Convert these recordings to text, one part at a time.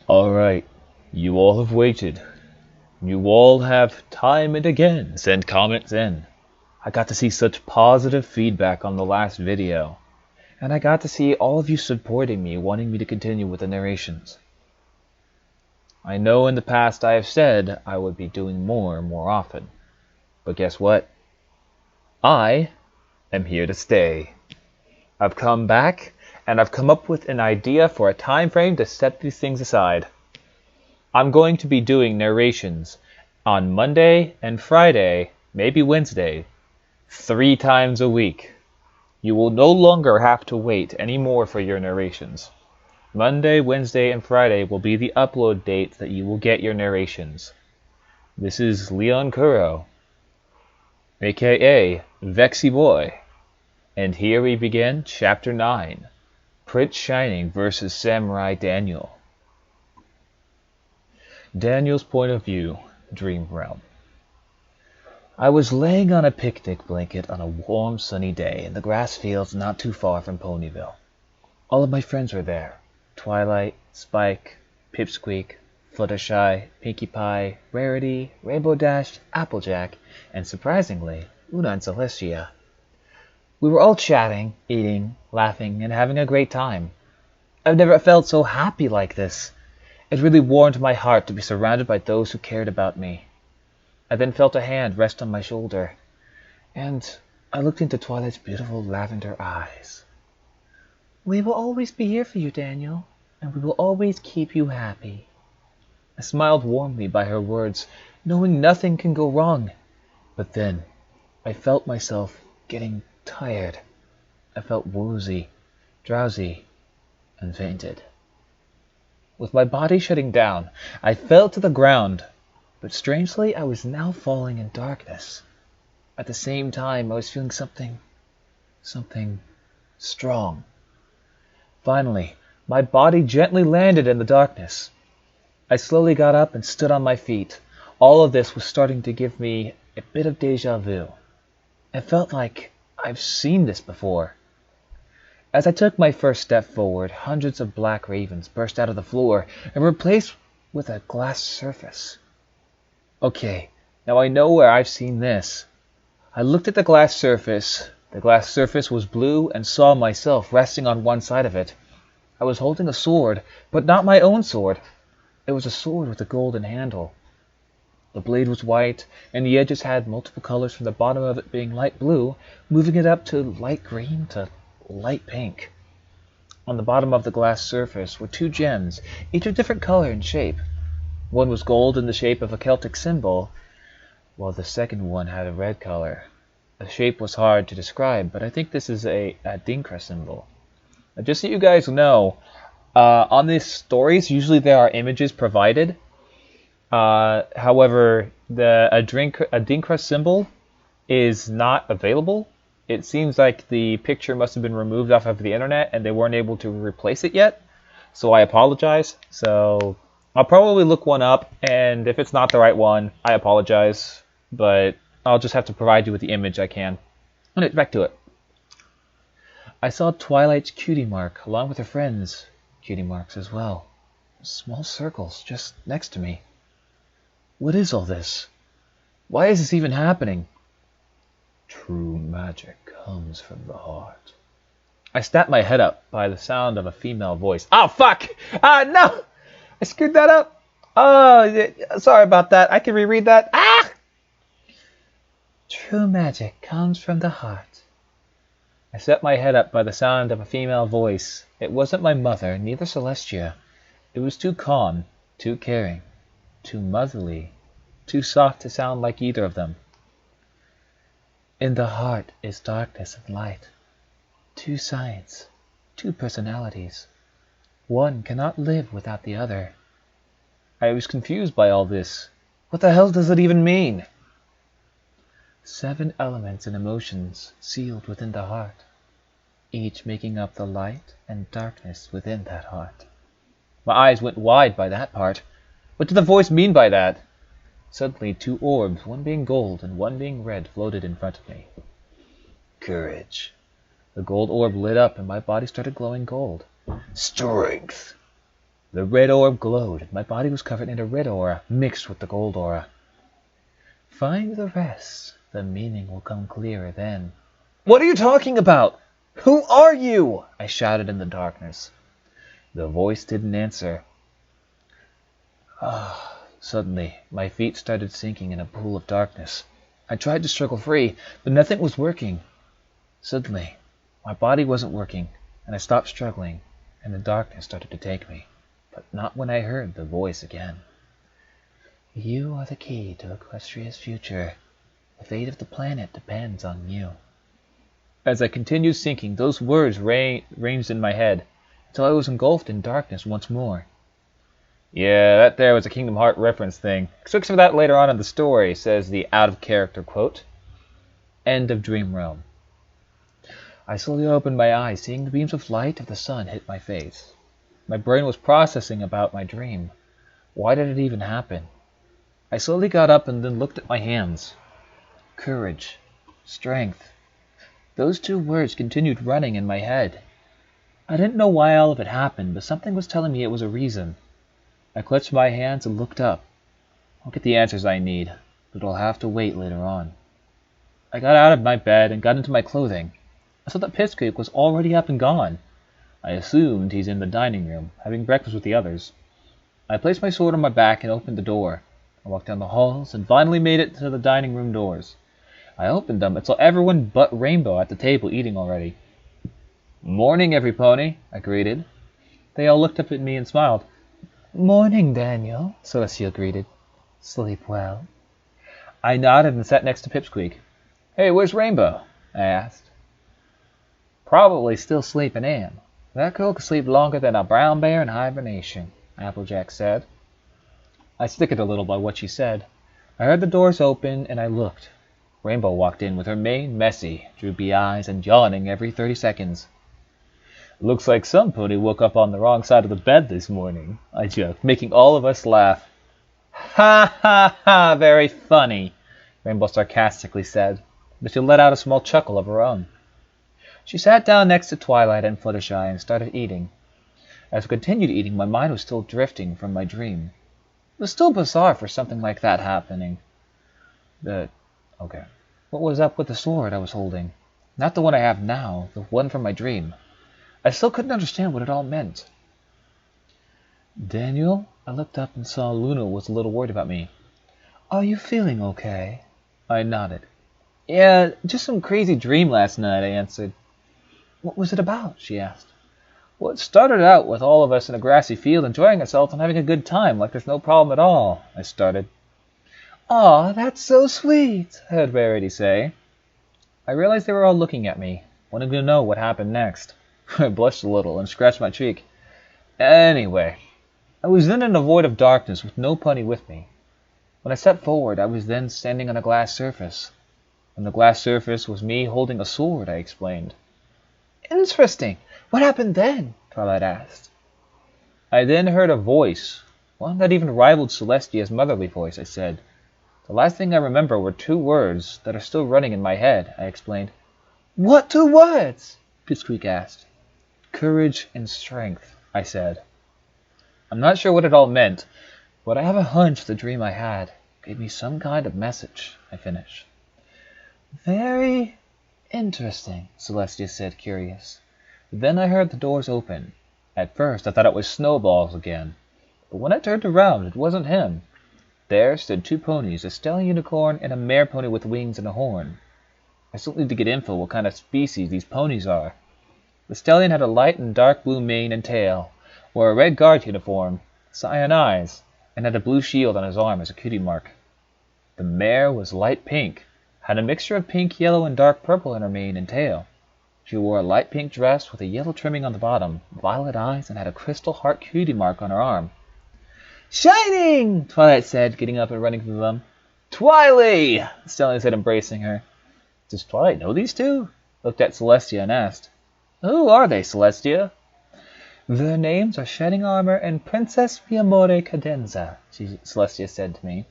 Alright, you all have waited. You all have time and again sent comments in. I got to see such positive feedback on the last video. And I got to see all of you supporting me, wanting me to continue with the narrations. I know in the past I have said I would be doing more and more often. But guess what? I am here to stay. I've come back, and I've come up with an idea for a time frame to set these things aside. I'm going to be doing narrations on Monday and Friday, maybe Wednesday, 3 times a week. You will no longer have to wait anymore for your narrations. Monday, Wednesday, and Friday will be the upload dates that you will get your narrations. This is Leon Kuro, aka Vexy Boy. And here we begin Chapter 9, Prince Shining vs. Samurai Daniel. Daniel's point of view, Dream Realm. I was laying on a picnic blanket on a warm sunny day in the grass fields not too far from Ponyville. All of my friends were there. Twilight, Spike, Pipsqueak, Fluttershy, Pinkie Pie, Rarity, Rainbow Dash, Applejack, and surprisingly, Una and Celestia. We were all chatting, eating, laughing, and having a great time. I've never felt so happy like this. It really warmed my heart to be surrounded by those who cared about me. I then felt a hand rest on my shoulder, and I looked into Twilight's beautiful lavender eyes. "We will always be here for you, Daniel, and we will always keep you happy." I smiled warmly by her words, knowing nothing can go wrong. But then, I felt myself getting tired. I felt woozy, drowsy, and fainted. With my body shutting down, I fell to the ground, but strangely I was now falling in darkness. At the same time, I was feeling something strong. Finally, my body gently landed in the darkness. I slowly got up and stood on my feet. All of this was starting to give me a bit of deja vu. It felt like I've seen this before. As I took my first step forward, hundreds of black ravens burst out of the floor and were replaced with a glass surface. Okay, now I know where I've seen this. I looked at the glass surface. The glass surface was blue and saw myself resting on one side of it. I was holding a sword, but not my own sword. It was a sword with a golden handle. The blade was white, and the edges had multiple colors from the bottom of it being light blue, moving it up to light green to light pink. On the bottom of the glass surface were 2 gems, each a different color and shape. One was gold in the shape of a Celtic symbol, while the second one had a red color. The shape was hard to describe, but I think this is a Adinkra symbol. Just so you guys know, on these stories, usually there are images provided. However, the Adinkra symbol is not available. It seems like the picture must have been removed off of the internet and they weren't able to replace it yet. So I apologize. So I'll probably look one up, and if it's not the right one, I apologize. But I'll just have to provide you with the image I can. Anyway, back to it. I saw Twilight's cutie mark along with her friends' cutie marks as well. Small circles just next to me. What is all this? Why is this even happening? True magic comes from the heart. I snapped my head up by the sound of a female voice. Oh, fuck! No! I screwed that up! Oh, sorry about that. I can reread that. Ah! True magic comes from the heart. I set my head up by the sound of a female voice. It wasn't my mother, neither Celestia. It was too calm, too caring, too motherly, too soft to sound like either of them. In the heart is darkness and light. 2 sides, 2 personalities. One cannot live without the other. I was confused by all this. What the hell does it even mean? 7 elements and emotions sealed within the heart, each making up the light and darkness within that heart. My eyes went wide by that part. What did the voice mean by that? Suddenly 2 orbs, one being gold and one being red, floated in front of me. Courage. The gold orb lit up and my body started glowing gold. Strength. The red orb glowed. My body was covered in a red aura, mixed with the gold aura. Find the rest. The meaning will come clearer then. What are you talking about? Who are you? I shouted in the darkness. The voice didn't answer. Suddenly, my feet started sinking in a pool of darkness. I tried to struggle free, but nothing was working. Suddenly, my body wasn't working, and I stopped struggling, and the darkness started to take me. But not when I heard the voice again. You are the key to Equestria's future. The fate of the planet depends on you. As I continued sinking, those words ranged in my head, until I was engulfed in darkness once more. Yeah, that there was a Kingdom Hearts reference thing. Expect some of that later on in the story, says the out-of-character quote. End of Dream Realm. I slowly opened my eyes, seeing the beams of light of the sun hit my face. My brain was processing about my dream. Why did it even happen? I slowly got up and then looked at my hands. Courage. Strength. Those two words continued running in my head. I didn't know why all of it happened, but something was telling me it was a reason. I clutched my hands and looked up. I'll get the answers I need, but I'll have to wait later on. I got out of my bed and got into my clothing. I saw that Pipsqueak was already up and gone. I assumed he's in the dining room, having breakfast with the others. I placed my sword on my back and opened the door. I walked down the halls and finally made it to the dining room doors. I opened them and saw everyone but Rainbow at the table eating already. Morning, every pony, I greeted. They all looked up at me and smiled. Morning, Daniel, Celestia greeted. Sleep well. I nodded and sat next to Pipsqueak. Hey, where's Rainbow? I asked. Probably still sleeping in. That girl could sleep longer than a brown bear in hibernation, Applejack said. I snickered a little by what she said. I heard the doors open and I looked. Rainbow walked in with her mane messy, droopy eyes, and yawning every 30 seconds. Looks like some pony woke up on the wrong side of the bed this morning, I joked, making all of us laugh. Ha ha ha, very funny, Rainbow sarcastically said, but she let out a small chuckle of her own. She sat down next to Twilight and Fluttershy and started eating. As I continued eating, my mind was still drifting from my dream. It was still bizarre for something like that happening. Okay. What was up with the sword I was holding? Not the one I have now, the one from my dream. I still couldn't understand what it all meant. Daniel? I looked up and saw Luna was a little worried about me. Are you feeling okay? I nodded. Yeah, just some crazy dream last night, I answered. What was it about? She asked. Well, it started out with all of us in a grassy field enjoying ourselves and having a good time, like there's no problem at all, I started. Aw, that's so sweet, I heard Rarity say. I realized they were all looking at me, wanting to know what happened next. I blushed a little and scratched my cheek. Anyway, I was then in a void of darkness with no pony with me. When I stepped forward, I was then standing on a glass surface. On the glass surface was me holding a sword, I explained. Interesting. What happened then? Twilight asked. I then heard a voice, one that even rivaled Celestia's motherly voice, I said. The last thing I remember were two words that are still running in my head, I explained. What two words? Pipsqueak asked. Courage and strength, I said. I'm not sure what it all meant, but I have a hunch the dream I had gave me some kind of message, I finished. Very interesting, Celestia said, curious. Then I heard the doors open. At first I thought it was Snowballs again, but when I turned around it wasn't him. There stood two ponies, a stallion unicorn and a mare pony with wings and a horn. I still need to get info what kind of species these ponies are. The stallion had a light and dark blue mane and tail, wore a red guard uniform, cyan eyes, and had a blue shield on his arm as a cutie mark. The mare was light pink, had a mixture of pink, yellow, and dark purple in her mane and tail. She wore a light pink dress with a yellow trimming on the bottom, violet eyes, and had a crystal heart cutie mark on her arm. Shining! Twilight said, getting up and running to them. Twily! The stallion said, embracing her. Does Twilight know these two? Looked at Celestia and asked. Who are they, Celestia? Their names are Shining Armor and Princess Miamore Cadenza, Celestia said to me.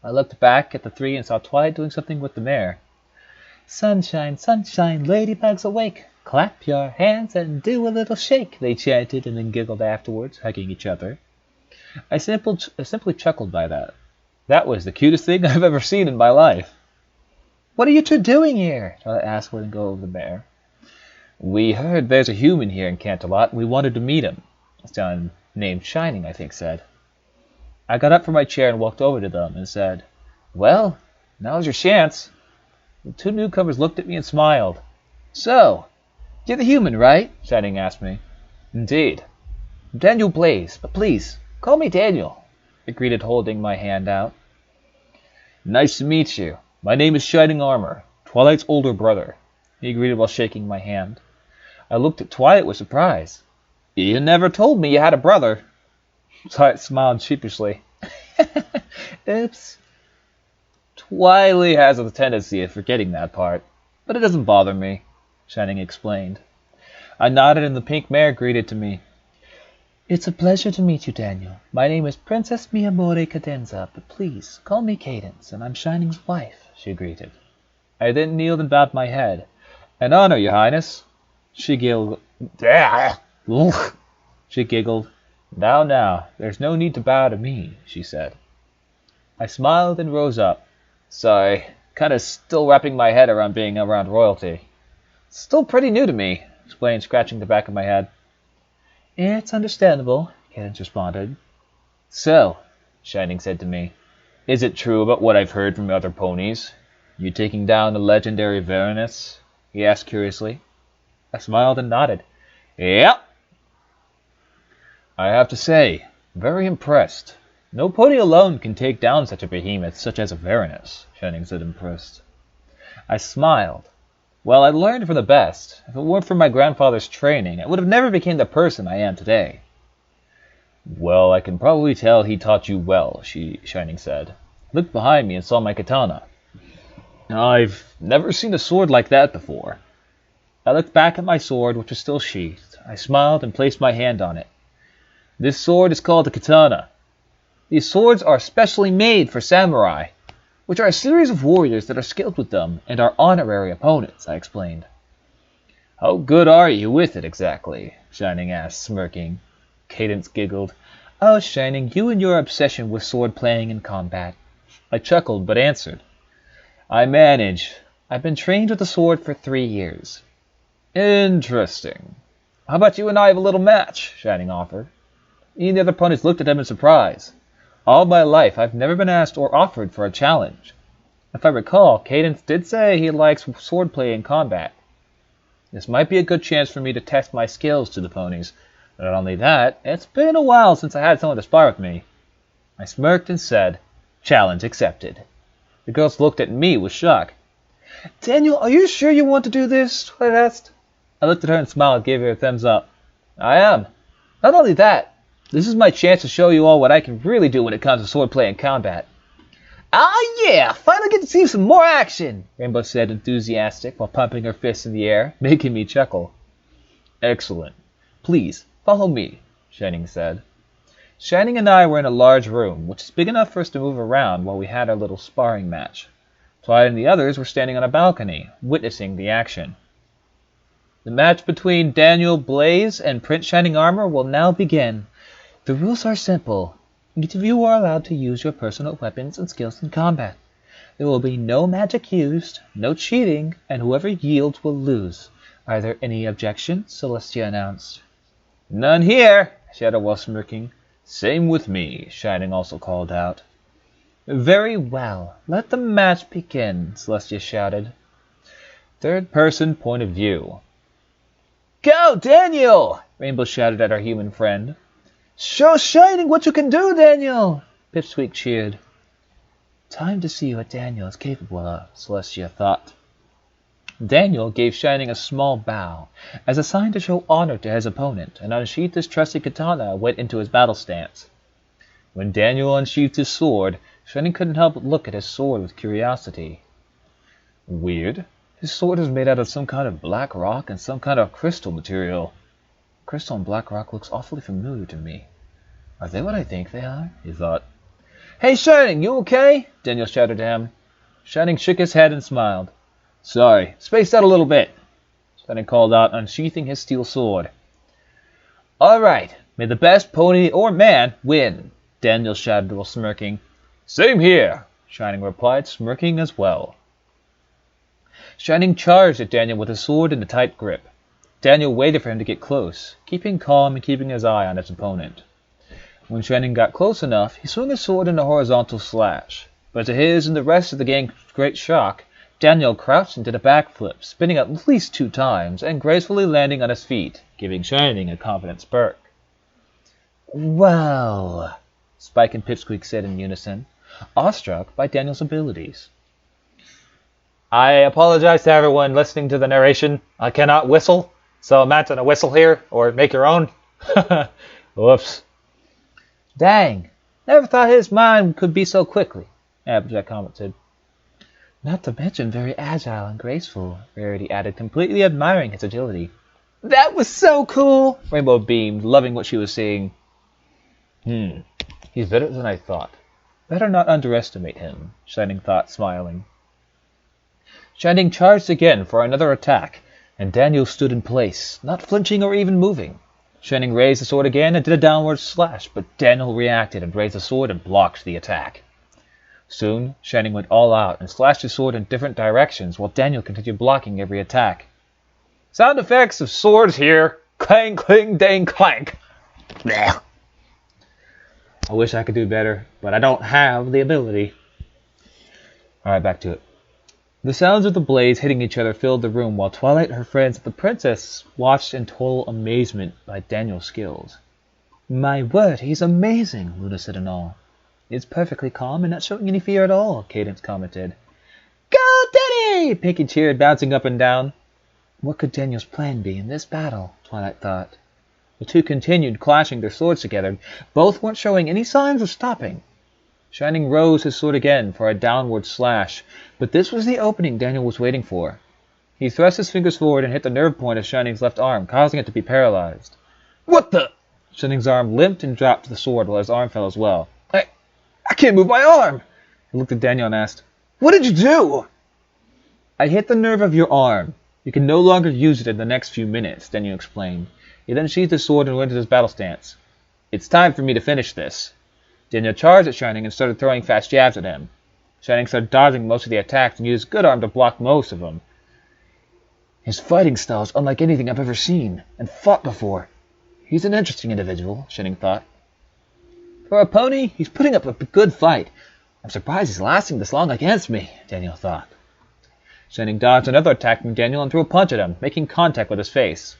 I looked back at the three and saw Twilight doing something with the mare. Sunshine, sunshine, ladybugs awake, Clap your hands and do a little shake, they chanted and then giggled afterwards, hugging each other. I simply chuckled by that. That was the cutest thing I've ever seen in my life. What are you two doing here? Charlotte asked letting go of the bear. We heard there's a human here in Canterlot, and we wanted to meet him. Someone named Shining, I think, said. I got up from my chair and walked over to them and said, Well, now's your chance. The two newcomers looked at me and smiled. So, you're the human, right? Shining asked me. Indeed. Daniel Blaze, but please, call me Daniel, I greeted, holding my hand out. Nice to meet you. My name is Shining Armor, Twilight's older brother, he greeted while shaking my hand. I looked at Twilight with surprise. You never told me you had a brother. Twilight smiled sheepishly. Oops. Twilight has a tendency of forgetting that part, but it doesn't bother me, Shining explained. I nodded and the pink mare greeted to me. It's a pleasure to meet you, Daniel. My name is Princess Miyamori Cadenza, but please, call me Cadence, and I'm Shining's wife, she greeted. I then kneeled and bowed my head. An honor, your highness. She giggled. She giggled. Now, there's no need to bow to me, she said. I smiled and rose up. Sorry, kinda still wrapping my head around being around royalty. Still pretty new to me, explained, scratching the back of my head. It's understandable, Cadence responded. So, Shining said to me, is it true about what I've heard from other ponies? You taking down the legendary Varanus? He asked curiously. I smiled and nodded. Yep. I have to say, very impressed. No pony alone can take down such a behemoth such as a Varanus, Shining said, impressed. I smiled. Well, I learned from the best. If it weren't for my grandfather's training, I would have never become the person I am today. Well, I can probably tell he taught you well, Shining said. I looked behind me and saw my katana. I've never seen a sword like that before. I looked back at my sword, which was still sheathed. I smiled and placed my hand on it. This sword is called a katana. These swords are specially made for samurai, which are a series of warriors that are skilled with them and are honorary opponents, I explained. How good are you with it exactly? Shining asked, smirking. Cadence giggled. Oh, Shining, you and your obsession with sword playing and combat. I chuckled, but answered. I manage. I've been trained with the sword for 3 years. Interesting. How about you and I have a little match? Shining offered. He and the other ponies looked at him in surprise. All my life, I've never been asked or offered for a challenge. If I recall, Cadence did say he likes swordplay and combat. This might be a good chance for me to test my skills to the ponies. Not only that, it's been a while since I had someone to spar with me. I smirked and said, Challenge accepted. The girls looked at me with shock. Daniel, are you sure you want to do this? I asked. I looked at her and smiled and gave her a thumbs up. I am. Not only that, this is my chance to show you all what I can really do when it comes to swordplay and combat. Ah, yeah! Finally get to see some more action! Rainbow said, enthusiastic, while pumping her fists in the air, making me chuckle. Excellent. Please, follow me, Shining said. Shining and I were in a large room, which is big enough for us to move around while we had our little sparring match. Twilight and the others were standing on a balcony, witnessing the action. The match between Daniel Blaze and Prince Shining Armor will now begin. The rules are simple. Each of you are allowed to use your personal weapons and skills in combat. There will be no magic used, no cheating, and whoever yields will lose. Are there any objections? Celestia announced. None here, I shouted while smirking. Same with me, Shining also called out. Very well. Let the match begin, Celestia shouted. Third person point of view. Go, Daniel! Rainbow shouted at our human friend. Show Shining what you can do, Daniel! Pipsqueak cheered. Time to see what Daniel is capable of, Celestia thought. Daniel gave Shining a small bow, as a sign to show honor to his opponent, and unsheathed his trusty katana and went into his battle stance. When Daniel unsheathed his sword, Shining couldn't help but look at his sword with curiosity. Weird. His sword is made out of some kind of black rock and some kind of crystal material. Crystal and black rock looks awfully familiar to me. Are they what I think they are? He thought. Hey, Shining, you okay? Daniel shouted to him. Shining shook his head and smiled. Sorry, spaced out a little bit. Then he called out, unsheathing his steel sword. All right, may the best pony or man win, Daniel shouted while smirking. Same here, Shining replied, smirking as well. Shining charged at Daniel with his sword in a tight grip. Daniel waited for him to get close, keeping calm and keeping his eye on his opponent. When Shining got close enough, he swung his sword in a horizontal slash, but to his and the rest of the gang's great shock, Daniel crouched and did a backflip, spinning at least 2 times and gracefully landing on his feet, giving Shining a confident spurt. Well, Spike and Pipsqueak said in unison, awestruck by Daniel's abilities. I apologize to everyone listening to the narration. I cannot whistle, so imagine a whistle here, or make your own. Whoops. Dang, never thought his mind could be so quickly, Applejack commented. Not to mention very agile and graceful, Rarity added, completely admiring his agility. That was so cool, Rainbow beamed, loving what she was seeing. He's better than I thought. Better not underestimate him, Shining thought, smiling. Shining charged again for another attack, and Daniel stood in place, not flinching or even moving. Shining raised the sword again and did a downward slash, but Daniel reacted and raised the sword and blocked the attack. Soon, Shining went all out and slashed his sword in different directions while Daniel continued blocking every attack. Sound effects of swords here. Clang, cling, dang, clank. Blech. I wish I could do better, but I don't have the ability. Alright, back to it. The sounds of the blades hitting each other filled the room while Twilight and her friends and the princess watched in total amazement by Daniel's skills. My word, he's amazing, Luna said in awe. It's perfectly calm and not showing any fear at all, Cadence commented. Go, Daddy! Pinky cheered, bouncing up and down. What could Daniel's plan be in this battle? Twilight thought. The two continued clashing their swords together. Both weren't showing any signs of stopping. Shining rose his sword again for a downward slash, but this was the opening Daniel was waiting for. He thrust his fingers forward and hit the nerve point of Shining's left arm, causing it to be paralyzed. What the? Shining's arm limped and dropped to the sword while his arm fell as well. I can't move my arm! He looked at Daniel and asked, What did you do? I hit the nerve of your arm. You can no longer use it in the next few minutes, Daniel explained. He then sheathed his sword and went into his battle stance. It's time for me to finish this. Daniel charged at Shining and started throwing fast jabs at him. Shining started dodging most of the attacks and used his good arm to block most of them. His fighting style is unlike anything I've ever seen and fought before. He's an interesting individual, Shining thought. For a pony, he's putting up a good fight. I'm surprised he's lasting this long against me, Daniel thought. Shining dodged another attack from Daniel and threw a punch at him, making contact with his face.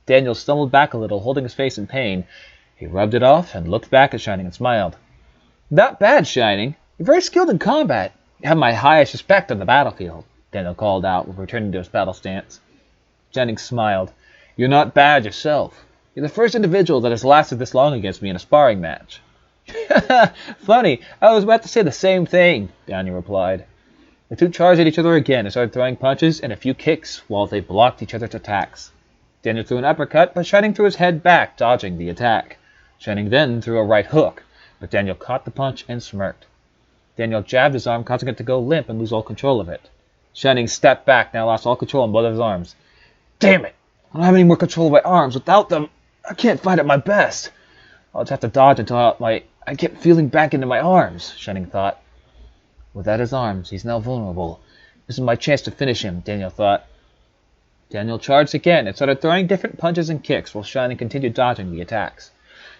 Daniel stumbled back a little, holding his face in pain. He rubbed it off and looked back at Shining and smiled. Not bad, Shining. You're very skilled in combat. You have my highest respect on the battlefield, Daniel called out, returning to his battle stance. Shining smiled. You're not bad yourself. You're the first individual that has lasted this long against me in a sparring match. Funny, I was about to say the same thing, Daniel replied. The two charged at each other again and started throwing punches and a few kicks while they blocked each other's attacks. Daniel threw an uppercut, but Shining threw his head back, dodging the attack. Shining then threw a right hook, but Daniel caught the punch and smirked. Daniel jabbed his arm, causing it to go limp and lose all control of it. Shining stepped back, now lost all control on both of his arms. Damn it! I don't have any more control of my arms. Without them, I can't fight at my best. I'll just have to dodge until I get feeling back into my arms, Shining thought. Without his arms, he's now vulnerable. This is my chance to finish him, Daniel thought. Daniel charged again and started throwing different punches and kicks while Shining continued dodging the attacks.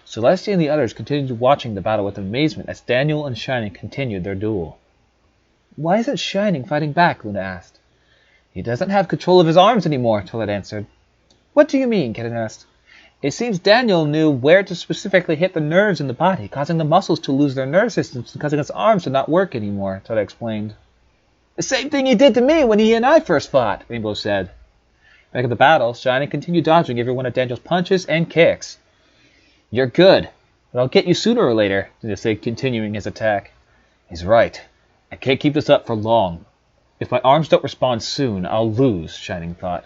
Celestia and the others continued watching the battle with amazement as Daniel and Shining continued their duel. Why isn't Shining fighting back? Luna asked. He doesn't have control of his arms anymore, Twilight answered. What do you mean? Kitten asked. It seems Daniel knew where to specifically hit the nerves in the body, causing the muscles to lose their nerve systems and causing his arms to not work anymore, Twilight explained. The same thing he did to me when he and I first fought, Rainbow said. Back at the battle, Shining continued dodging every one of Daniel's punches and kicks. You're good, but I'll get you sooner or later, Daniel said, continuing his attack. He's right. I can't keep this up for long. If my arms don't respond soon, I'll lose, Shining thought.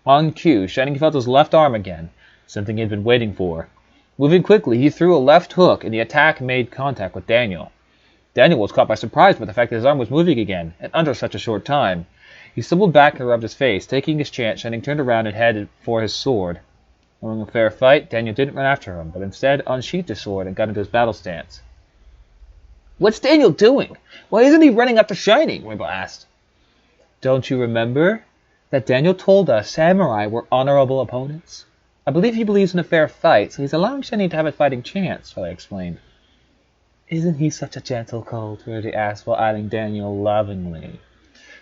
On cue, Shining felt his left arm again, something he had been waiting for. Moving quickly, he threw a left hook, and the attack made contact with Daniel. Daniel was caught by surprise by the fact that his arm was moving again, and under such a short time. He stumbled back and rubbed his face. Taking his chance, Shining turned around and headed for his sword. Knowing a fair fight, Daniel didn't run after him, but instead unsheathed his sword and got into his battle stance. "What's Daniel doing? Why isn't he running after Shining?" Rainbow asked. "Don't you remember that Daniel told us samurai were honorable opponents? I believe he believes in a fair fight, so he's allowing Shining to have a fighting chance," I explained. "Isn't he such a gentle colt?" Rarity asked while eyeing Daniel lovingly.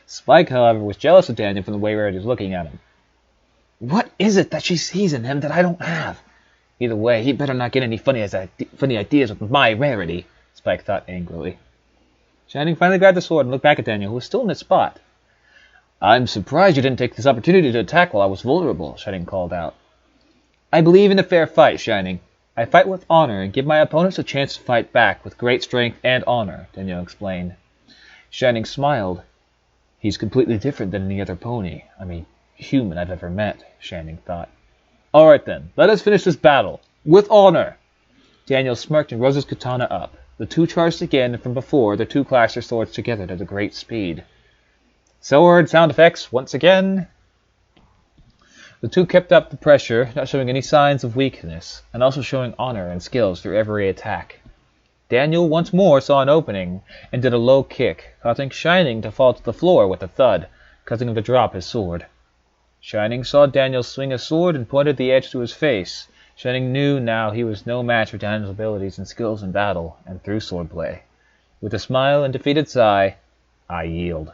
Spike, however, was jealous of Daniel from the way Rarity was looking at him. "What is it that she sees in him that I don't have? Either way, he better not get any funny ideas with my Rarity," Spike thought angrily. Shining finally grabbed the sword and looked back at Daniel, who was still in his spot. "I'm surprised you didn't take this opportunity to attack while I was vulnerable," Shining called out. "I believe in a fair fight, Shining. I fight with honor and give my opponents a chance to fight back with great strength and honor," Daniel explained. Shining smiled. "He's completely different than any other pony. Human I've ever met," Shining thought. "All right then, let us finish this battle. With honor!" Daniel smirked and rose his katana up. The two charged again, and from before, the two clashed their swords together at a great speed. Sword sound effects once again. The two kept up the pressure, not showing any signs of weakness, and also showing honor and skills through every attack. Daniel once more saw an opening, and did a low kick, causing Shining to fall to the floor with a thud, causing him to drop his sword. Shining saw Daniel swing his sword and pointed the edge to his face. Shining knew now he was no match for Daniel's abilities and skills in battle and through swordplay. With a smile and defeated sigh, "I yield."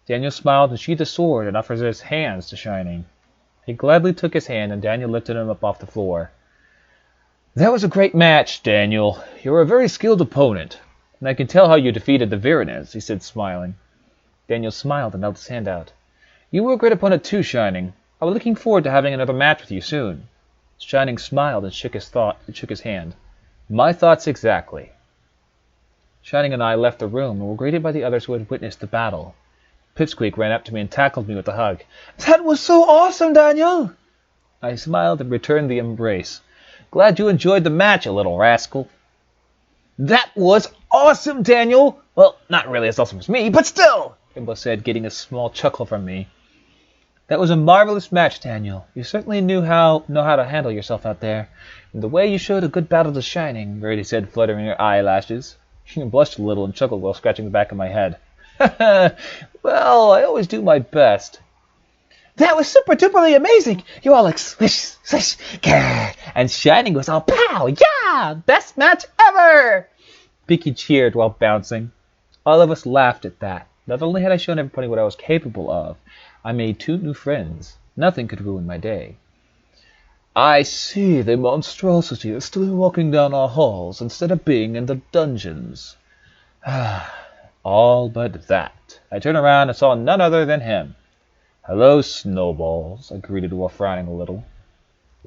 Daniel smiled and sheathed his sword and offered his hands to Shining. He gladly took his hand, and Daniel lifted him up off the floor. "That was a great match, Daniel. You were a very skilled opponent, and I can tell how you defeated the Virenez," he said, smiling. Daniel smiled and held his hand out. "You were a great opponent too, Shining. I was looking forward to having another match with you soon." Shining smiled and shook his hand. "My thoughts exactly." Shining and I left the room and were greeted by the others who had witnessed the battle. Pipsqueak ran up to me and tackled me with a hug. "That was so awesome, Daniel!" I smiled and returned the embrace. "Glad you enjoyed the match, you little rascal." "That was awesome, Daniel!" "Well, not really as awesome as me, but still!" Rainbow said, getting a small chuckle from me. "That was a marvelous match, Daniel. You certainly know how to handle yourself out there. And the way you showed a good battle to Shining," Rarity said, fluttering her eyelashes. She blushed a little and chuckled while scratching the back of my head. "Well, I always do my best." "That was super-duperly amazing! You all like swish, swish, grrr, and Shining was all pow, yeah! Best match ever!" Pinky cheered while bouncing. All of us laughed at that. Not only had I shown everybody what I was capable of, I made 2 new friends. Nothing could ruin my day. "I see the monstrosity is still walking down our halls instead of being in the dungeons." All but that. I turned around and saw none other than him. "Hello, Snowballs," I greeted while frowning a little.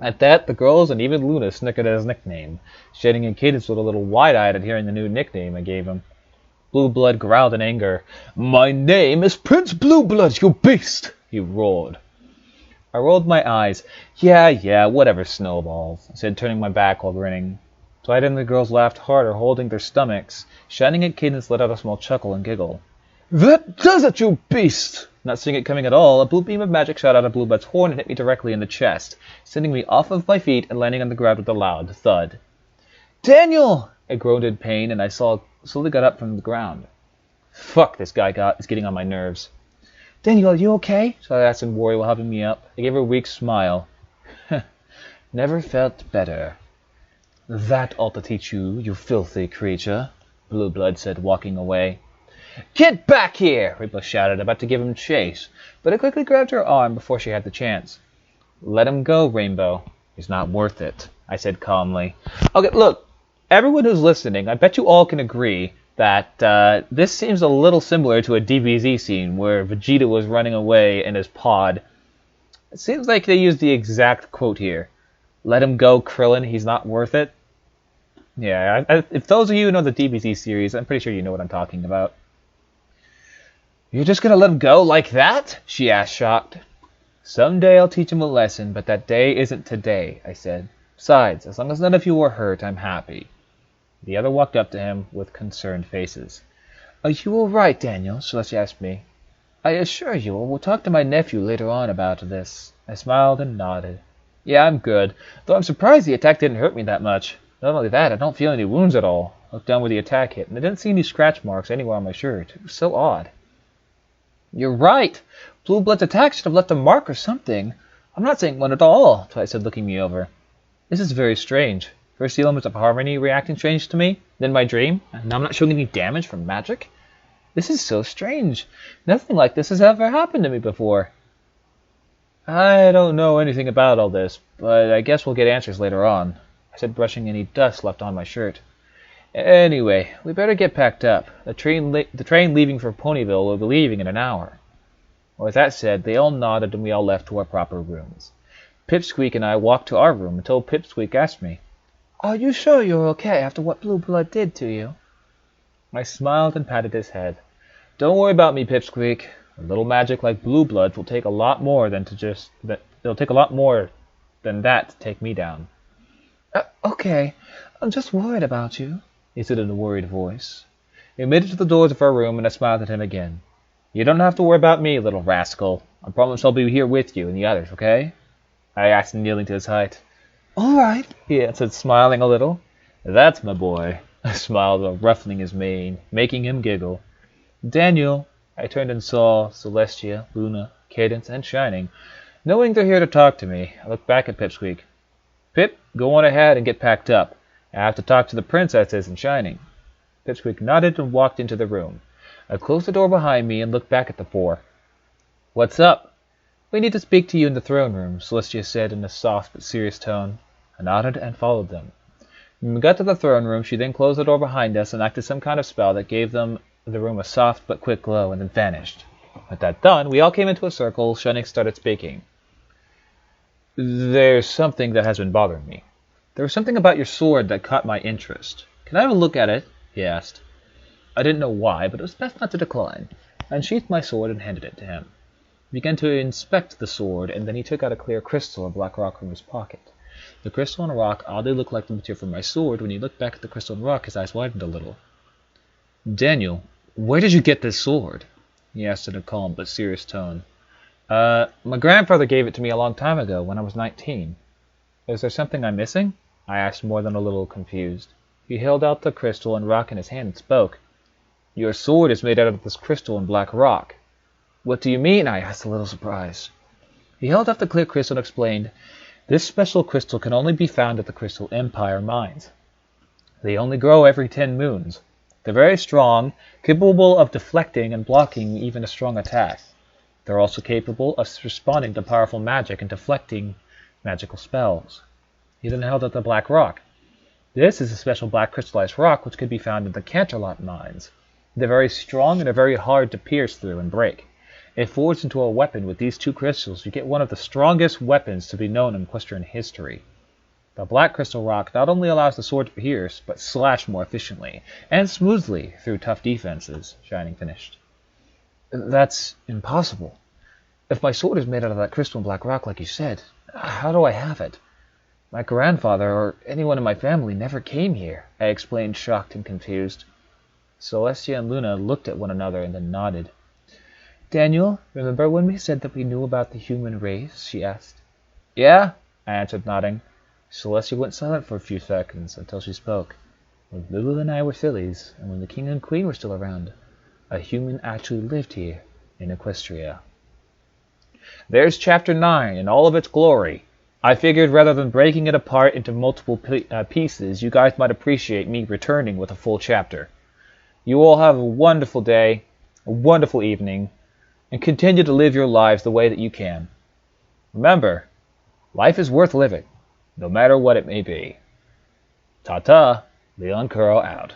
At that, the girls and even Luna snickered at his nickname. Shining and Cadence were a little wide-eyed at hearing the new nickname I gave him. Blue Blood growled in anger. "My name is Prince Blue Blood, you beast!" he roared. I rolled my eyes. Yeah, whatever, Snowballs," I said, turning my back while grinning. Twilight and the girls laughed harder, holding their stomachs. Shining and Cadence let out a small chuckle and giggle. "That does it, you beast!" Not seeing it coming at all, a blue beam of magic shot out of Blue Blood's horn and hit me directly in the chest, sending me off of my feet and landing on the ground with a loud thud. "Daniel!" I groaned in pain, and I slowly got up from the ground. Fuck, this guy is getting on my nerves. "Daniel, are you okay?" So I asked in worry while helping me up. I gave her a weak smile. "Never felt better." "That ought to teach you, you filthy creature," Blue Blood said, walking away. "Get back here!" Rainbow shouted, about to give him chase, but I quickly grabbed her arm before she had the chance. "Let him go, Rainbow. He's not worth it," I said calmly. Okay, look, everyone who's listening, I bet you all can agree that this seems a little similar to a DBZ scene where Vegeta was running away in his pod. It seems like they used the exact quote here. "Let him go, Krillin. He's not worth it." Yeah, if those of you who know the DBZ series, I'm pretty sure you know what I'm talking about. "You're just gonna let him go like that?" she asked, shocked. "Someday I'll teach him a lesson, but that day isn't today," I said. "Besides, as long as none of you are hurt, I'm happy." The other walked up to him with concerned faces. "Are you all right, Daniel?" Celeste asked me. I assure you, I will talk to my nephew later on about this. I smiled and nodded. Yeah, I'm good, though I'm surprised the attack didn't hurt me that much. Not only that, I don't feel any wounds at all. I looked down where the attack hit, and I didn't see any scratch marks anywhere on my shirt. It was so odd. You're right. Blue Blood's attack should have left a mark or something. I'm not saying one at all, Twilight said, looking me over. This is very strange. First the elements of harmony reacting strange to me, then my dream, and now I'm not showing any damage from magic? This is so strange. Nothing like this has ever happened to me before. I don't know anything about all this, but I guess we'll get answers later on, I said, brushing any dust left on my shirt. Anyway, we better get packed up. The train leaving for Ponyville will be leaving in an hour. With that said, they all nodded and we all left to our proper rooms. Pipsqueak and I walked to our room until Pipsqueak asked me, Are you sure you're okay after what Blue Blood did to you? I smiled and patted his head. Don't worry about me, Pipsqueak. A little magic like Blue Blood will take a lot more than it'll take a lot more than that to take me down. Okay, I'm just worried about you, he said in a worried voice. He made it to the doors of our room and I smiled at him again. You don't have to worry about me, little rascal. I promise I'll be here with you and the others, okay? I asked, kneeling to his height. All right, he answered, smiling a little. That's my boy. I smiled while ruffling his mane, making him giggle. Daniel, I turned and saw Celestia, Luna, Cadence, and Shining. Knowing they're here to talk to me, I looked back at Pipsqueak. Pip, go on ahead and get packed up. I have to talk to the princesses and Shining. Pipsqueak nodded and walked into the room. I closed the door behind me and looked back at the four. What's up? We need to speak to you in the throne room, Celestia said in a soft but serious tone. I nodded and followed them. When we got to the throne room, she then closed the door behind us and acted some kind of spell that gave the room a soft but quick glow and then vanished. With that done, we all came into a circle. Shining started speaking. There's something that has been bothering me. There was something about your sword that caught my interest. Can I have a look at it? He asked. I didn't know why, but it was best not to decline. I unsheathed my sword and handed it to him. He began to inspect the sword, and then he took out a clear crystal of black rock from his pocket. The crystal and rock oddly looked like the material from my sword. When he looked back at the crystal and rock, his eyes widened a little. Daniel, where did you get this sword? He asked in a calm but serious tone. My grandfather gave it to me a long time ago, when I was 19. Is there something I'm missing? I asked, more than a little confused. He held out the crystal and rock in his hand and spoke. Your sword is made out of this crystal and black rock. What do you mean? I asked, a little surprised. He held up the clear crystal and explained, This special crystal can only be found at the Crystal Empire mines. They only grow every 10 moons. They're very strong, capable of deflecting and blocking even a strong attack. They're also capable of responding to powerful magic and deflecting magical spells. He then held up the black rock. This is a special black crystallized rock which could be found in the Canterlot mines. They're very strong and are very hard to pierce through and break. If forged into a weapon with these two crystals, you get one of the strongest weapons to be known in Equestrian history. The black crystal rock not only allows the sword to pierce, but slash more efficiently and smoothly through tough defenses, Shining finished. That's impossible. If my sword is made out of that crystal and black rock like you said, how do I have it? My grandfather or anyone in my family never came here, I explained, shocked and confused. Celestia and Luna looked at one another and then nodded. Daniel, remember when we said that we knew about the human race? She asked. Yeah, I answered, nodding. Celestia went silent for a few seconds until she spoke. When Lulu and I were fillies, and when the king and queen were still around, a human actually lived here in Equestria. There's Chapter 9 in all of its glory. I figured rather than breaking it apart into multiple pieces, you guys might appreciate me returning with a full chapter. You all have a wonderful day, a wonderful evening, and continue to live your lives the way that you can. Remember, life is worth living, no matter what it may be. Ta-ta, Leon Kuro out.